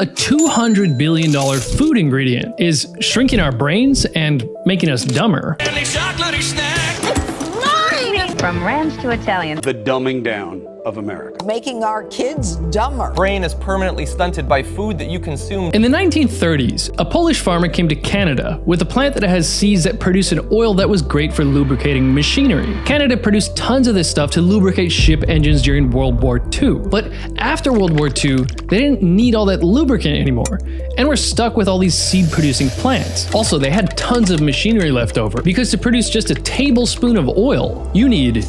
a $200 billion food ingredient is shrinking our brains and making us dumber. From ranch to Italian. The dumbing down of America. Making our kids dumber. Brain is permanently stunted by food that you consume. In the 1930s, a Polish farmer came to Canada with a plant that has seeds that produce an oil that was great for lubricating machinery. Canada produced tons of this stuff to lubricate ship engines during World War II. But after World War II, they didn't need all that lubricant anymore, and were stuck with all these seed-producing plants. Also, they had tons of machinery left over, because to produce just a tablespoon of oil, you need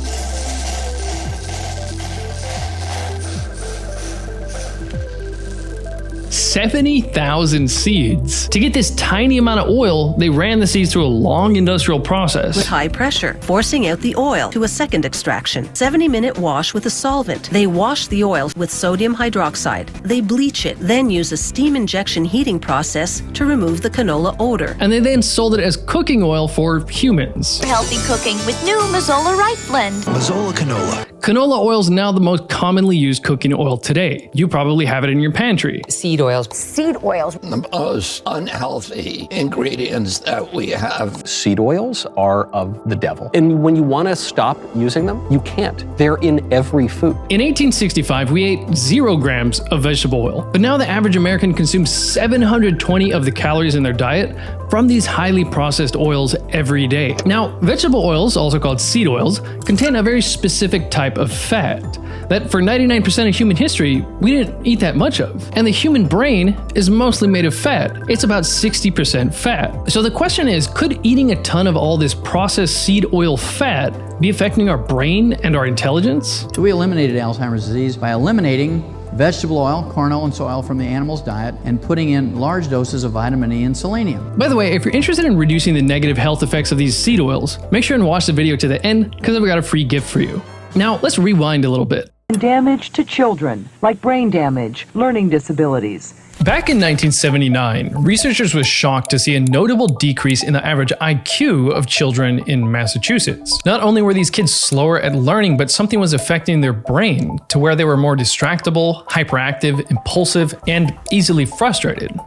70,000 seeds. To get this tiny amount of oil, they ran the seeds through a long industrial process. With high pressure, forcing out the oil to a second extraction. 70-minute wash with a solvent. They wash the oil with sodium hydroxide. They bleach it, then use a steam injection heating process to remove the canola odor. And they then sold it as cooking oil for humans. Healthy cooking with new Mazola Rice Blend. Mazola Canola. Canola oil is now the most commonly used cooking oil today. You probably have it in your pantry. Seed oils. Seed oils. The most unhealthy ingredients that we have. Seed oils are of the devil. And when you want to stop using them, you can't. They're in every food. In 1865, we ate 0 grams of vegetable oil. But now the average American consumes 720 of the calories in their diet from these highly processed oils every day. Now, vegetable oils, also called seed oils, contain a very specific type of fat that for 99% of human history, we didn't eat that much of. And the human brain is mostly made of fat. It's about 60% fat. So the question is, could eating a ton of all this processed seed oil fat be affecting our brain and our intelligence? So we eliminated Alzheimer's disease by eliminating vegetable oil, corn oil, and soy oil from the animal's diet and putting in large doses of vitamin E and selenium. By the way, if you're interested in reducing the negative health effects of these seed oils, make sure and watch the video to the end because I've got a free gift for you. Now, let's rewind a little bit. Damage to children, like brain damage, learning disabilities. Back in 1979, researchers were shocked to see a notable decrease in the average IQ of children in Massachusetts. Not only were these kids slower at learning, but something was affecting their brain to where they were more distractible, hyperactive, impulsive, and easily frustrated.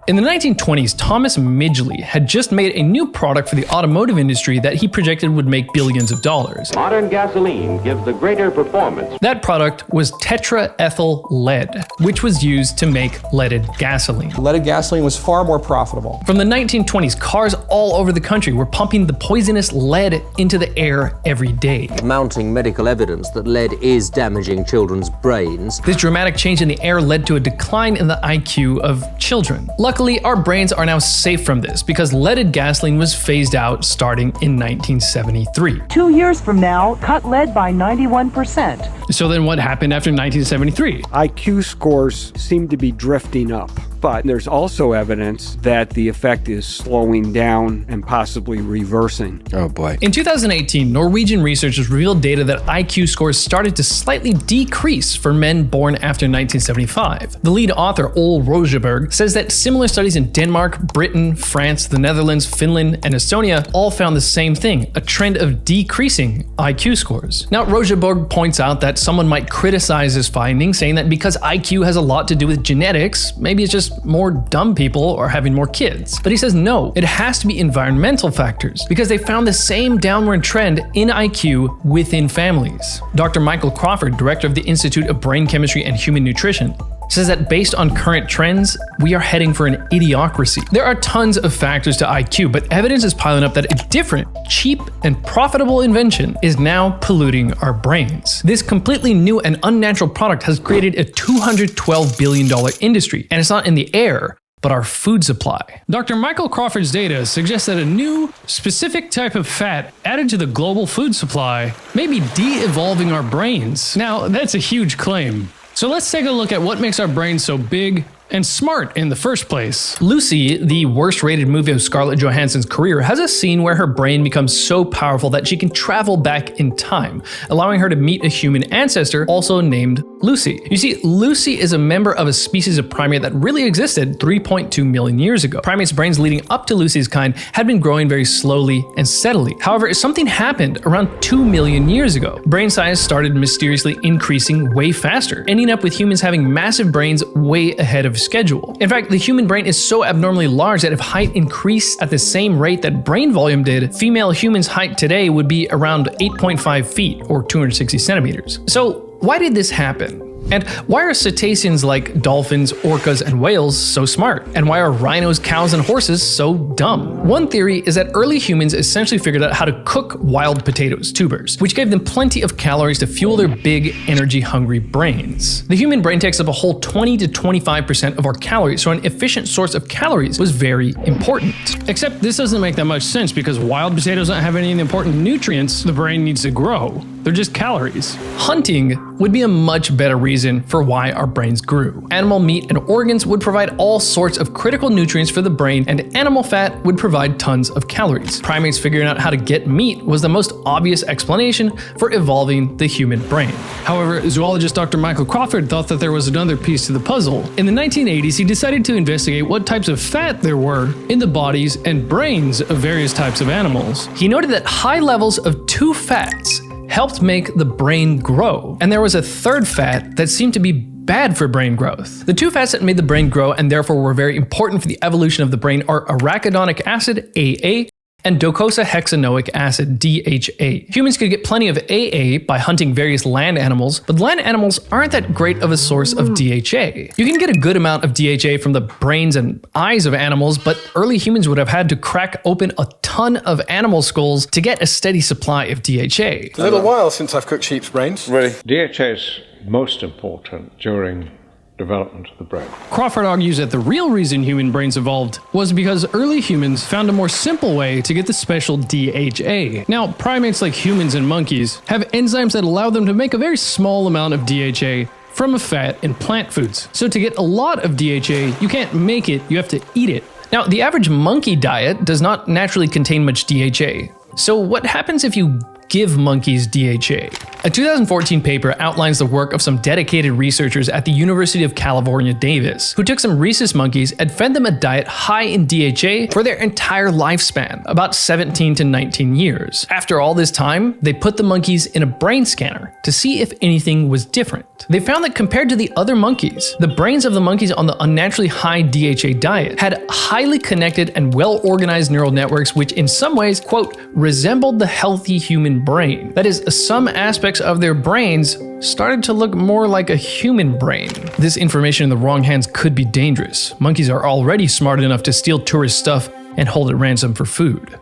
In the 1920s, Thomas Midgley had just made a new product for the automotive industry that he projected would make billions of dollars. Modern gasoline gives the greater performance. That product was tetraethyl lead, which was used to make leaded gasoline. Leaded gasoline was far more profitable. From the 1920s, cars all over the country were pumping the poisonous lead into the air every day. Mounting medical evidence that lead is damaging children's brains. This dramatic change in the air led to a decline in the IQ of children. Luckily, our brains are now safe from this because leaded gasoline was phased out starting in 1973. 2 years from now, cut lead by 91%. So then what happened after 1973? IQ scores seem to be drifting up, but there's also evidence that the effect is slowing down and possibly reversing. Oh boy. In 2018, Norwegian researchers revealed data that IQ scores started to slightly decrease for men born after 1975. The lead author, Ole Roseberg, says that similar studies in Denmark, Britain, France, the Netherlands, Finland, and Estonia all found the same thing, a trend of decreasing IQ scores. Now, Roseberg points out that someone might criticize this finding, saying that because IQ has a lot to do with genetics, maybe it's just more dumb people are having more kids. But he says no, it has to be environmental factors, because they found the same downward trend in IQ within families. Dr. Michael Crawford, director of the Institute of Brain Chemistry and Human Nutrition, says that based on current trends, we are heading for an idiocracy. There are tons of factors to IQ, but evidence is piling up that a different, cheap, and profitable invention is now polluting our brains. This completely new and unnatural product has created a $212 billion industry, and it's not in the air, but our food supply. Dr. Michael Crawford's data suggests that a new, specific type of fat added to the global food supply may be de-evolving our brains. Now, that's a huge claim. So let's take a look at what makes our brains so big and smart in the first place. Lucy, the worst rated movie of Scarlett Johansson's career, has a scene where her brain becomes so powerful that she can travel back in time, allowing her to meet a human ancestor also named Lucy. You see, Lucy is a member of a species of primate that really existed 3.2 million years ago. Primates' brains leading up to Lucy's kind had been growing very slowly and steadily. However, something happened around 2 million years ago. Brain size started mysteriously increasing way faster, ending up with humans having massive brains way ahead of schedule. In fact, the human brain is so abnormally large that if height increased at the same rate that brain volume did, female humans' height today would be around 8.5 feet or 260 centimeters. So why did this happen? And why are cetaceans like dolphins, orcas, and whales so smart? And why are rhinos, cows, and horses so dumb? One theory is that early humans essentially figured out how to cook wild potatoes, tubers, which gave them plenty of calories to fuel their big, energy-hungry brains. The human brain takes up a whole 20 to 25% of our calories, so an efficient source of calories was very important. Except this doesn't make that much sense because wild potatoes don't have any of the important nutrients the brain needs to grow. They're just calories. Hunting would be a much better reason for why our brains grew. Animal meat and organs would provide all sorts of critical nutrients for the brain, and animal fat would provide tons of calories. Primates figuring out how to get meat was the most obvious explanation for evolving the human brain. However, zoologist Dr. Michael Crawford thought that there was another piece to the puzzle. In the 1980s, he decided to investigate what types of fat there were in the bodies and brains of various types of animals. He noted that high levels of two fats helped make the brain grow, and there was a third fat that seemed to be bad for brain growth. The two fats that made the brain grow and therefore were very important for the evolution of the brain are arachidonic acid, AA, and docosahexaenoic acid, DHA. Humans could get plenty of AA by hunting various land animals, but land animals aren't that great of a source of DHA. You can get a good amount of DHA from the brains and eyes of animals, but early humans would have had to crack open a ton of animal skulls to get a steady supply of DHA. It's a little while since I've cooked sheep's brains. Really? DHA is most important during development of the brain. Crawford argues that the real reason human brains evolved was because early humans found a more simple way to get the special DHA. Now, primates like humans and monkeys have enzymes that allow them to make a very small amount of DHA from a fat in plant foods. So to get a lot of DHA, you can't make it, you have to eat it. Now, the average monkey diet does not naturally contain much DHA. So what happens if you give monkeys DHA? A 2014 paper outlines the work of some dedicated researchers at the University of California, Davis, who took some rhesus monkeys and fed them a diet high in DHA for their entire lifespan, about 17 to 19 years. After all this time, they put the monkeys in a brain scanner to see if anything was different. They found that compared to the other monkeys, the brains of the monkeys on the unnaturally high DHA diet had highly connected and well-organized neural networks which in some ways, quote, resembled the healthy human brain. That is, some aspects of their brains started to look more like a human brain. This information in the wrong hands could be dangerous. Monkeys are already smart enough to steal tourist stuff and hold it ransom for food.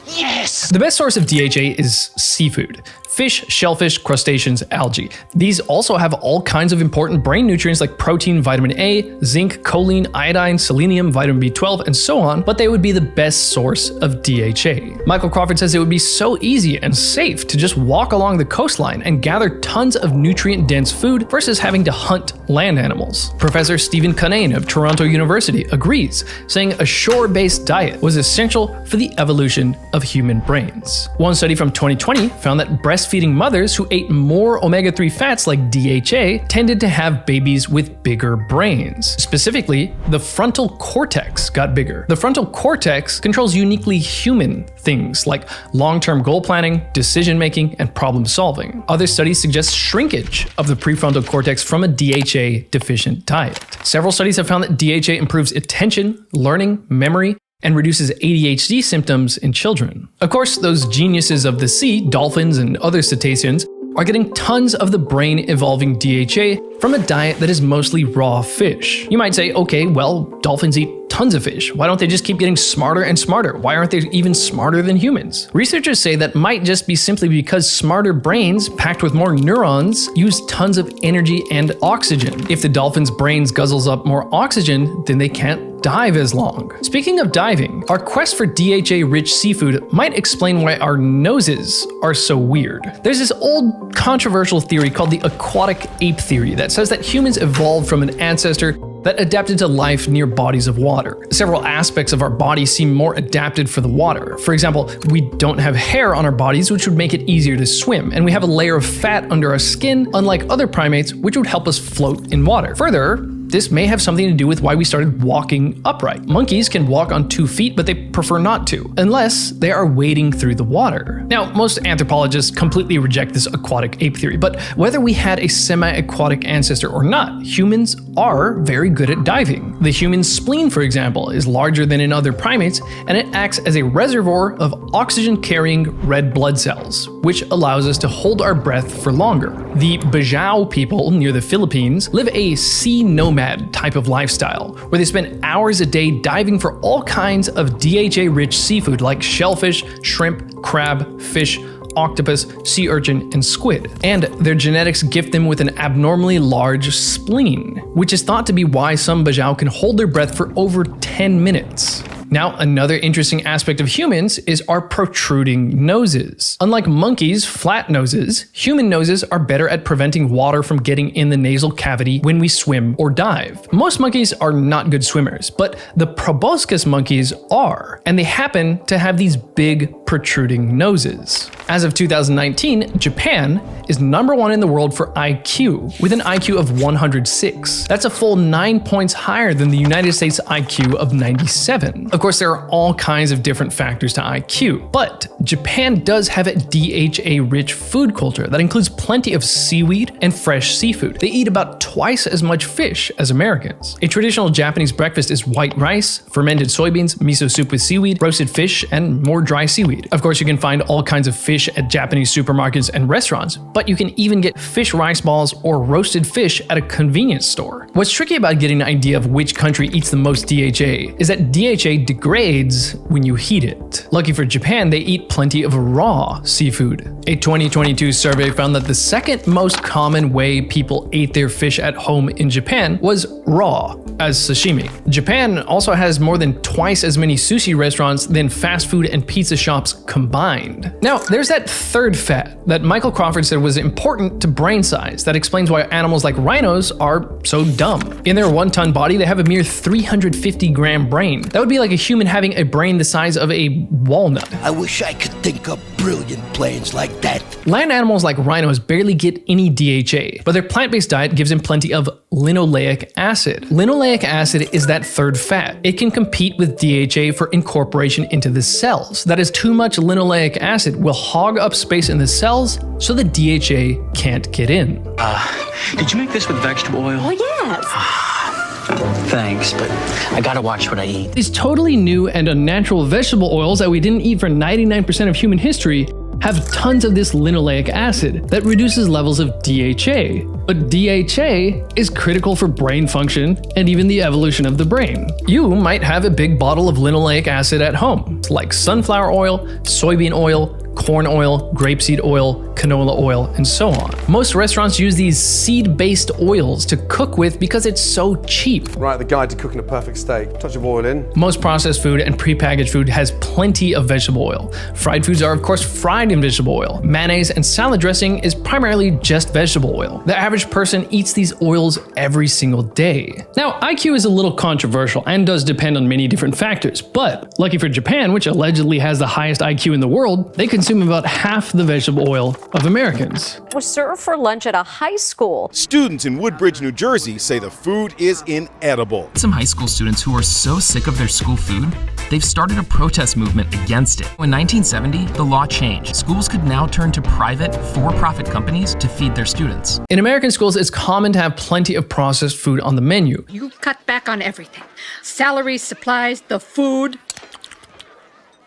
Yes! The best source of DHA is seafood. Fish, shellfish, crustaceans, algae. These also have all kinds of important brain nutrients like protein, vitamin A, zinc, choline, iodine, selenium, vitamin B12, and so on, but they would be the best source of DHA. Michael Crawford says it would be so easy and safe to just walk along the coastline and gather tons of nutrient-dense food versus having to hunt land animals. Professor Stephen Cunnane of Toronto University agrees, saying a shore-based diet was essential for the evolution of human brains. One study from 2020 found that breastfeeding mothers who ate more omega-3 fats like DHA tended to have babies with bigger brains. Specifically, the frontal cortex got bigger. The frontal cortex controls uniquely human things like long-term goal planning, decision-making, and problem-solving. Other studies suggest shrinkage of the prefrontal cortex from a DHA-deficient diet. Several studies have found that DHA improves attention, learning, memory, and reduces ADHD symptoms in children. Of course, those geniuses of the sea, dolphins and other cetaceans, are getting tons of the brain-evolving DHA from a diet that is mostly raw fish. You might say, okay, well, dolphins eat tons of fish. Why don't they just keep getting smarter and smarter? Why aren't they even smarter than humans? Researchers say that might just be simply because smarter brains, packed with more neurons, use tons of energy and oxygen. If the dolphin's brains guzzles up more oxygen, then they can't dive as long. Speaking of diving, our quest for DHA-rich seafood might explain why our noses are so weird. There's this old controversial theory called the Aquatic Ape theory that says that humans evolved from an ancestor that adapted to life near bodies of water. Several aspects of our body seem more adapted for the water. For example, we don't have hair on our bodies, which would make it easier to swim, and we have a layer of fat under our skin, unlike other primates, which would help us float in water. Further, this may have something to do with why we started walking upright. Monkeys can walk on 2 feet, but they prefer not to, unless they are wading through the water. Now, most anthropologists completely reject this aquatic ape theory, but whether we had a semi-aquatic ancestor or not, humans are very good at diving. The human spleen, for example, is larger than in other primates, and it acts as a reservoir of oxygen-carrying red blood cells, which allows us to hold our breath for longer. The Bajau people near the Philippines live a sea nomad type of lifestyle, where they spend hours a day diving for all kinds of DHA-rich seafood like shellfish, shrimp, crab, fish, octopus, sea urchin, and squid. And their genetics gift them with an abnormally large spleen, which is thought to be why some Bajau can hold their breath for over 10 minutes. Now, another interesting aspect of humans is our protruding noses. Unlike monkeys' flat noses, human noses are better at preventing water from getting in the nasal cavity when we swim or dive. Most monkeys are not good swimmers, but the proboscis monkeys are, and they happen to have these big protruding noses. As of 2019, Japan is #1 in the world for IQ, with an IQ of 106. That's a full 9 points higher than the United States IQ of 97. Of course, there are all kinds of different factors to IQ, but Japan does have a DHA-rich food culture that includes plenty of seaweed and fresh seafood. They eat about twice as much fish as Americans. A traditional Japanese breakfast is white rice, fermented soybeans, miso soup with seaweed, roasted fish, and more dry seaweed. Of course, you can find all kinds of fish at Japanese supermarkets and restaurants, but you can even get fish rice balls or roasted fish at a convenience store. What's tricky about getting an idea of which country eats the most DHA is that DHA degrades when you heat it. Lucky for Japan, they eat plenty of raw seafood. A 2022 survey found that the second most common way people ate their fish at home in Japan was raw, as sashimi. Japan also has more than twice as many sushi restaurants than fast food and pizza shops combined. Now, there's that third fat that Michael Crawford said was important to brain size that explains why animals like rhinos are so dumb. In their 1-ton body, they have a mere 350-gram brain. That would be like a human having a brain the size of a walnut. I wish I could think of brilliant plans like that. Land animals like rhinos barely get any DHA, but their plant-based diet gives them plenty of linoleic acid. Linoleic acid is that third fat. It can compete with DHA for incorporation into the cells. That is, too much linoleic acid will hog up space in the cells, so the DHA can't get in. Did you make this with vegetable oil? Oh, yes. Thanks, but I gotta watch what I eat. These totally new and unnatural vegetable oils that we didn't eat for 99% of human history have tons of this linoleic acid that reduces levels of DHA. But DHA is critical for brain function and even the evolution of the brain. You might have a big bottle of linoleic acid at home, like sunflower oil, soybean oil, corn oil, grapeseed oil, canola oil, and so on. Most restaurants use these seed-based oils to cook with because it's so cheap. Right, the guide to cooking a perfect steak. Touch of oil in. Most processed food and prepackaged food has plenty of vegetable oil. Fried foods are, of course, fried in vegetable oil. Mayonnaise and salad dressing is primarily just vegetable oil. The average person eats these oils every single day. Now, IQ is a little controversial and does depend on many different factors, but lucky for Japan, which allegedly has the highest IQ in the world, they consume about half the vegetable oil of Americans. Was served for lunch at a high school. Students in Woodbridge, New Jersey say the food is inedible. Some high school students who are so sick of their school food, they've started a protest movement against it. In 1970, the law changed. Schools could now turn to private, for-profit companies to feed their students. In American schools, it's common to have plenty of processed food on the menu. You cut back on everything. Salaries, supplies, the food.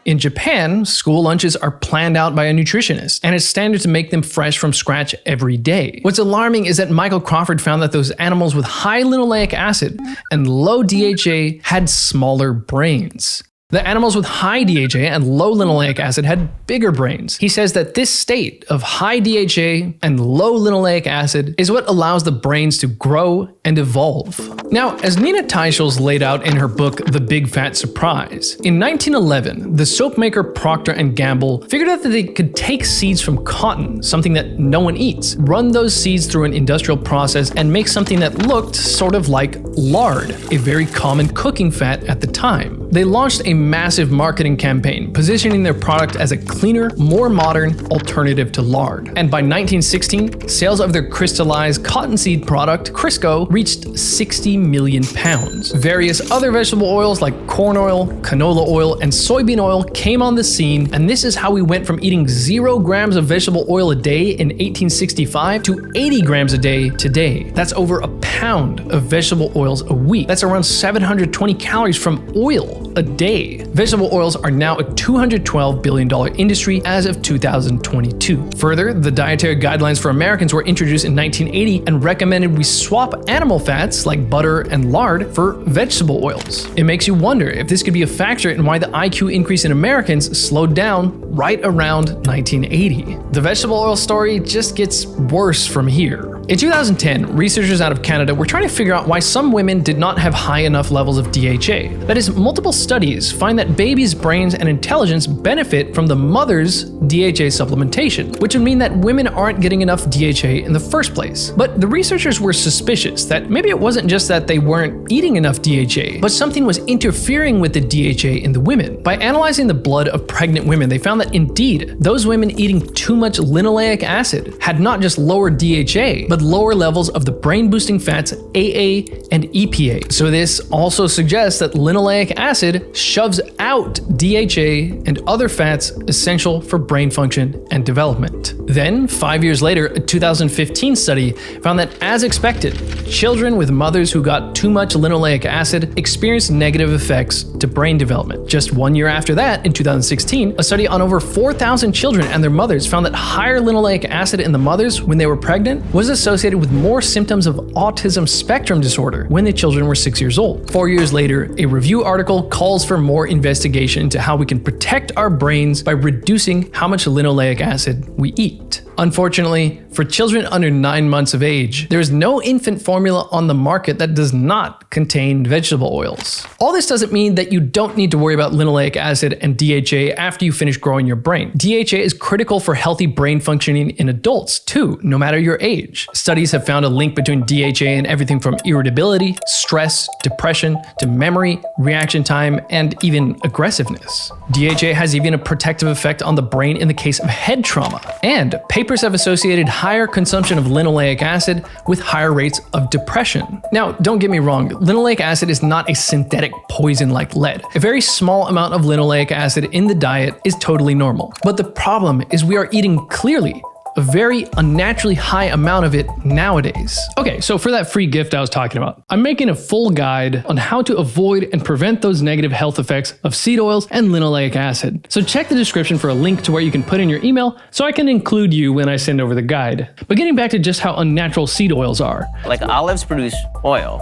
In Japan, school lunches are planned out by a nutritionist, and it's standard to make them fresh from scratch every day. What's alarming is that Michael Crawford found that those animals with high linoleic acid and low DHA had smaller brains. The animals with high DHA and low linoleic acid had bigger brains. He says that this state of high DHA and low linoleic acid is what allows the brains to grow and evolve. Now, as Nina Teicholz laid out in her book, The Big Fat Surprise, in 1911, the soap maker Procter & Gamble figured out that they could take seeds from cotton, something that no one eats, run those seeds through an industrial process, and make something that looked sort of like lard, a very common cooking fat at the time. They launched a massive marketing campaign, positioning their product as a cleaner, more modern alternative to lard. And by 1916, sales of their crystallized cottonseed product, Crisco, reached 60 million pounds. Various other vegetable oils like corn oil, canola oil, and soybean oil came on the scene, and this is how we went from eating 0 grams of vegetable oil a day in 1865 to 80 grams a day today. That's over a pound of vegetable oils a week. That's around 720 calories from oil a day. Vegetable oils are now a $212 billion industry as of 2022. Further, the dietary guidelines for Americans were introduced in 1980 and recommended we swap animal fats like butter and lard for vegetable oils. It makes you wonder if this could be a factor in why the IQ increase in Americans slowed down right around 1980. The vegetable oil story just gets worse from here. In 2010, researchers out of Canada were trying to figure out why some women did not have high enough levels of DHA. That is, multiple studies find that babies' brains and intelligence benefit from the mother's DHA supplementation, which would mean that women aren't getting enough DHA in the first place. But the researchers were suspicious that maybe it wasn't just that they weren't eating enough DHA, but something was interfering with the DHA in the women. By analyzing the blood of pregnant women, they found that indeed, those women eating too much linoleic acid had not just lower DHA, but lower levels of the brain-boosting fats AA and EPA. So this also suggests that linoleic acid shoves out DHA and other fats essential for brain function and development. Then, 5 years later, a 2015 study found that, as expected, children with mothers who got too much linoleic acid experienced negative effects to brain development. Just 1 year after that, in 2016, a study on over 4,000 children and their mothers found that higher linoleic acid in the mothers when they were pregnant was associated with more symptoms of autism spectrum disorder when the children were 6 years old. 4 years later, a review article calls for more investigation into how we can protect our brains by reducing how much linoleic acid we eat. Unfortunately, for children under 9 months of age, there is no infant formula on the market that does not contain vegetable oils. All this doesn't mean that you don't need to worry about linoleic acid and DHA after you finish growing your brain. DHA is critical for healthy brain functioning in adults too, no matter your age. Studies have found a link between DHA and everything from irritability, stress, depression, to memory, reaction time, and even aggressiveness. DHA has even a protective effect on the brain in the case of head trauma. And papers have associated higher consumption of linoleic acid with higher rates of depression. Now, don't get me wrong, linoleic acid is not a synthetic poison like lead. A very small amount of linoleic acid in the diet is totally normal. But the problem is we are eating clearly a very unnaturally high amount of it nowadays. Okay, so for that free gift I was talking about, I'm making a full guide on how to avoid and prevent those negative health effects of seed oils and linoleic acid. So check the description for a link to where you can put in your email so I can include you when I send over the guide. But getting back to just how unnatural seed oils are. Like olives produce oil.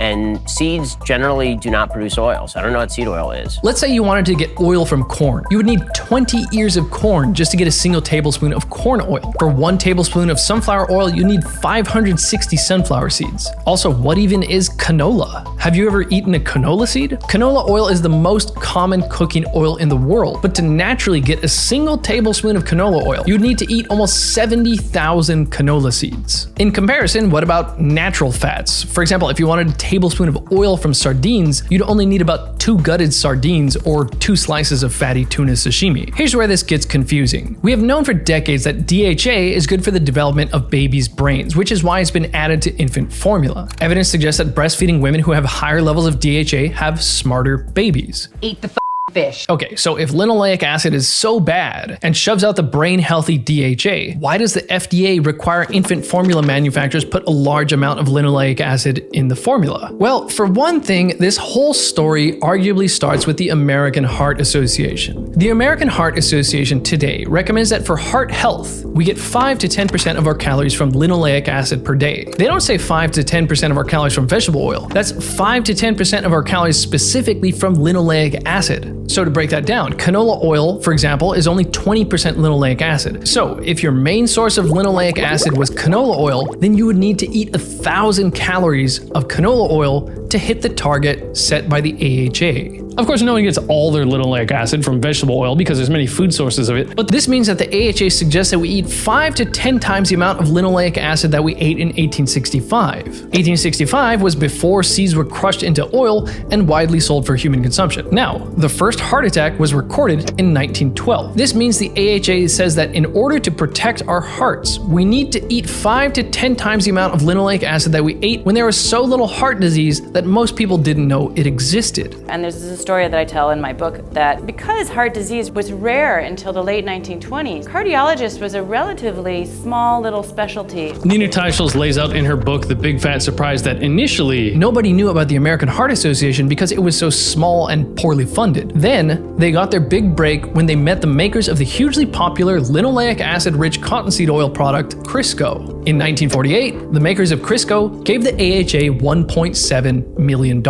And seeds generally do not produce oils. I don't know what seed oil is. Let's say you wanted to get oil from corn. You would need 20 ears of corn just to get a single tablespoon of corn oil. For 1 tablespoon of sunflower oil, you need 560 sunflower seeds. Also, what even is canola? Have you ever eaten a canola seed? Canola oil is the most common cooking oil in the world, but to naturally get a single tablespoon of canola oil, you'd need to eat almost 70,000 canola seeds. In comparison, what about natural fats? For example, if you wanted a tablespoon of oil from sardines, you'd only need about 2 gutted sardines or 2 slices of fatty tuna sashimi. Here's where this gets confusing. We have known for decades that DHA is good for the development of babies' brains, which is why it's been added to infant formula. Evidence suggests that breastfeeding women who have higher levels of DHA have smarter babies. Eat the Fish. Okay, so if linoleic acid is so bad and shoves out the brain-healthy DHA, why does the FDA require infant formula manufacturers put a large amount of linoleic acid in the formula? Well, for one thing, this whole story arguably starts with the American Heart Association. The American Heart Association today recommends that for heart health, we get 5 to 10% of our calories from linoleic acid per day. They don't say 5 to 10% of our calories from vegetable oil. That's 5 to 10% of our calories specifically from linoleic acid. So to break that down, canola oil, for example, is only 20% linoleic acid. So if your main source of linoleic acid was canola oil, then you would need to eat 1,000 calories of canola oil to hit the target set by the AHA. Of course, no one gets all their linoleic acid from vegetable oil because there's many food sources of it. But this means that the AHA suggests that we eat 5 to 10 times the amount of linoleic acid that we ate in 1865. 1865 was before seeds were crushed into oil and widely sold for human consumption. Now, the first heart attack was recorded in 1912. This means the AHA says that in order to protect our hearts, we need to eat 5 to 10 times the amount of linoleic acid that we ate when there was so little heart disease that most people didn't know it existed. And there's this story that I tell in my book that because heart disease was rare until the late 1920s, cardiologist was a relatively small little specialty. Nina Teicholz lays out in her book The Big Fat Surprise that initially nobody knew about the American Heart Association because it was so small and poorly funded. Then they got their big break when they met the makers of the hugely popular linoleic acid-rich cottonseed oil product Crisco. In 1948, the makers of Crisco gave the AHA $1.7 million.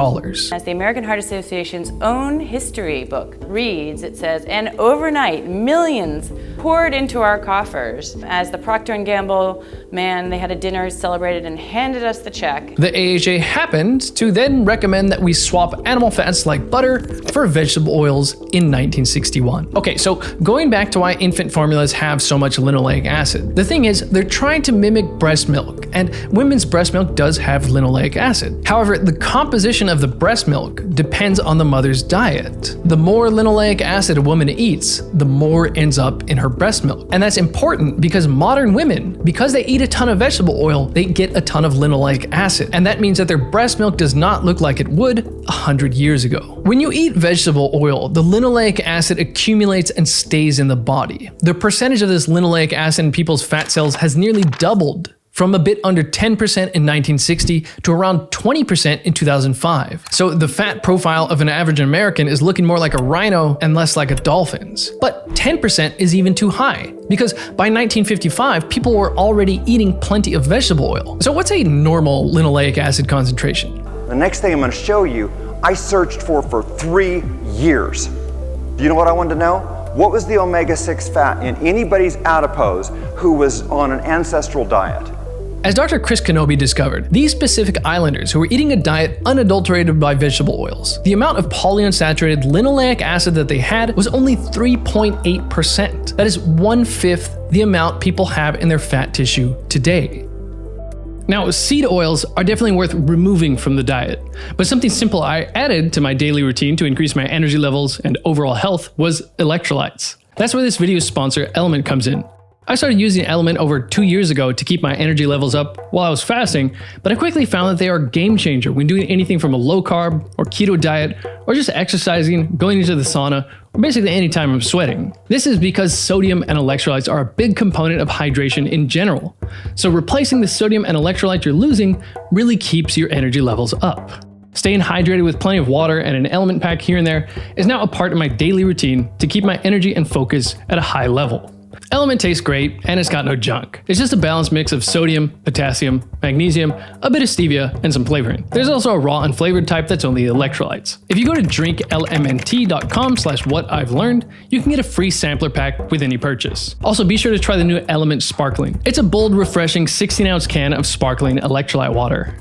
As the American Heart Association's own history book reads, it says, and overnight millions poured into our coffers. As the Procter & Gamble man, they had a dinner, celebrated, and handed us the check. The AHA happened to then recommend that we swap animal fats like butter for vegetable oils in 1961. Okay, so going back to why infant formulas have so much linoleic acid. The thing is, they're trying to mimic breast milk, and women's breast milk does have linoleic acid. However, the composition of the breast milk depends on the mother's diet. The more linoleic acid a woman eats, the more ends up in her breast milk. And that's important because modern women, because they eat a ton of vegetable oil, they get a ton of linoleic acid. And that means that their breast milk does not look like it would 100 years ago. When you eat vegetable oil, the linoleic acid accumulates and stays in the body. The percentage of this linoleic acid in people's fat cells has nearly doubled from a bit under 10% in 1960 to around 20% in 2005. So the fat profile of an average American is looking more like a rhino and less like a dolphin's. But 10% is even too high, because by 1955, people were already eating plenty of vegetable oil. So what's a normal linoleic acid concentration? The next thing I'm going to show you, I searched for 3 years. Do you know what I wanted to know? What was the omega-6 fat in anybody's adipose who was on an ancestral diet? As Dr. Chris Kenobi discovered, these Pacific Islanders who were eating a diet unadulterated by vegetable oils, the amount of polyunsaturated linoleic acid that they had was only 3.8%. That is 1/5 the amount people have in their fat tissue today. Now, seed oils are definitely worth removing from the diet, but something simple I added to my daily routine to increase my energy levels and overall health was electrolytes. That's where this video's sponsor, Element, comes in. I started using Element over 2 years ago to keep my energy levels up while I was fasting, but I quickly found that they are a game changer when doing anything from a low carb or keto diet, or just exercising, going into the sauna, or basically any time I'm sweating. This is because sodium and electrolytes are a big component of hydration in general. So replacing the sodium and electrolyte you're losing really keeps your energy levels up. Staying hydrated with plenty of water and an Element pack here and there is now a part of my daily routine to keep my energy and focus at a high level. Element tastes great, and it's got no junk. It's just a balanced mix of sodium, potassium, magnesium, a bit of stevia, and some flavoring. There's also a raw unflavored type that's only electrolytes. If you go to drinklmnt.com/whatI'veLearned, you can get a free sampler pack with any purchase. Also, be sure to try the new Element Sparkling. It's a bold, refreshing 16-ounce can of sparkling electrolyte water.